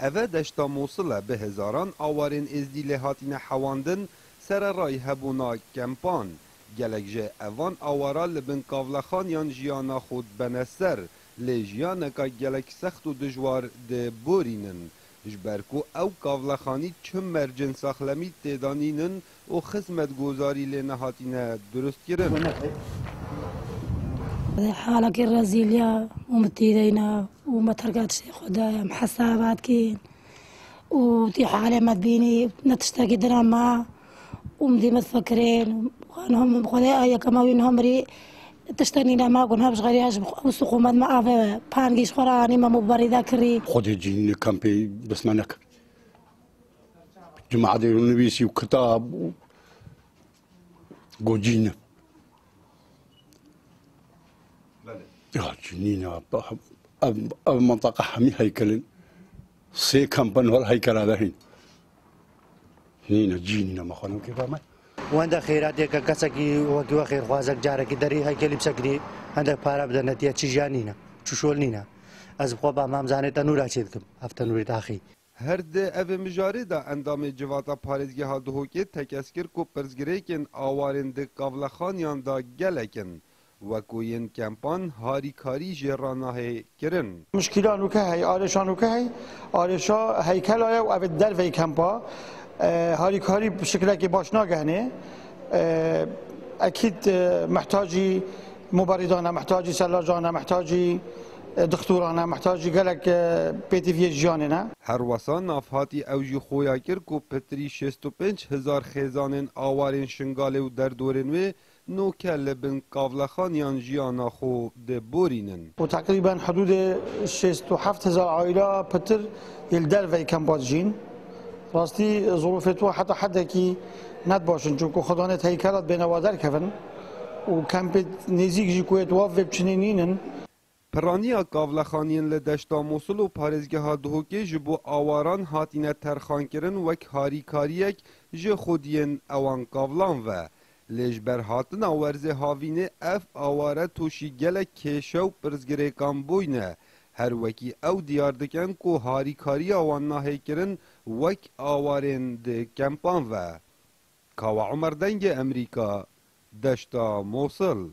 اوه دشتا موصله به هزاران آوارین ازدی لحاتین حواندن سر رای هبونا کمپان گلک جه اوان آوارا لبن کاولخان یان جیانا خود بنسر لیجیانا که گلک سخت و دجوار ده بورینن جبرکو او کاولخانی چم مرجن ساخلمی تیدانینن و خدمت گذاری لنهاتین درست کرن حالك الرزيليا ومتيدينا وما ترقاتش خدايا محسابات كين وتي حالة ما تبيني نتشتاقي دراما ومدي ما تفكرين وانهم خدايا كما وينهم ري تشتنينا ما قلنا باش غير يعجب وسوقوا ما افا بانجيش خراني ما مباري ذاكري خدي جيني كامبي بس منك جماعة النبيسي وكتاب وجينا جنينا منطقة حمي هيكلين سي كامبان هول هيكل هذا هين هنا جينينا ما خلنا كيف ما وعند خيراتك كسكي وكي خير خوازك جارك دري هيكل بسكري عندك بارا بدنا تيا تشجانينا تشولنينا از بخوا ما مزانه تنور اچيدكم افتنور تاخي هر ده او مجاری دا اندام جواتا پارزگی ها دهوکی تکسکر کو پرزگریکن آوارن ده قابلخانیان دا گلکن وکوین کمپان هاریکاری جرانه کرن مشکلان وکه هی آرشان وکه هی آرشا هیکل آیا و او در وی کمپا هاریکاری بشکل که باش ناگهنه اکید محتاجی مباردانه محتاجی سلاجانه محتاجی دکترانه محتاجی گلک پیتیفی جانه هر وسان نافهاتی اوجی خویا کر کو پتری 65,000 خیزانن آوارین شنگاله و در دورنوی نو کل بن قاولخان یان جیانا خو ده بورینن و تقریبا حدود 67,000 عائله پتر یلدر وی کمپاز جین راستی ظروف تو حتی کی ند باشن چون که خدا نت هیکلات بنوادر کردن و کمپ نزیک جی کویت واف بچنینن پرانیا قاولخانین لدشتا موصل و پارزگه ها دهوکی جبو آواران هاتینه ترخان کرن وک هاریکاریک جه خودین اوان قاولان و لجبر هاتن آورزه هاوینه اف آواره توشی گله کشو پرزگره کام بوینه هر وکی او دیار دکن کو هاریکاری آوان ناهی کرن وک آوارین ده کمپان و کاوا عمر دنگ امریکا دشتا موصل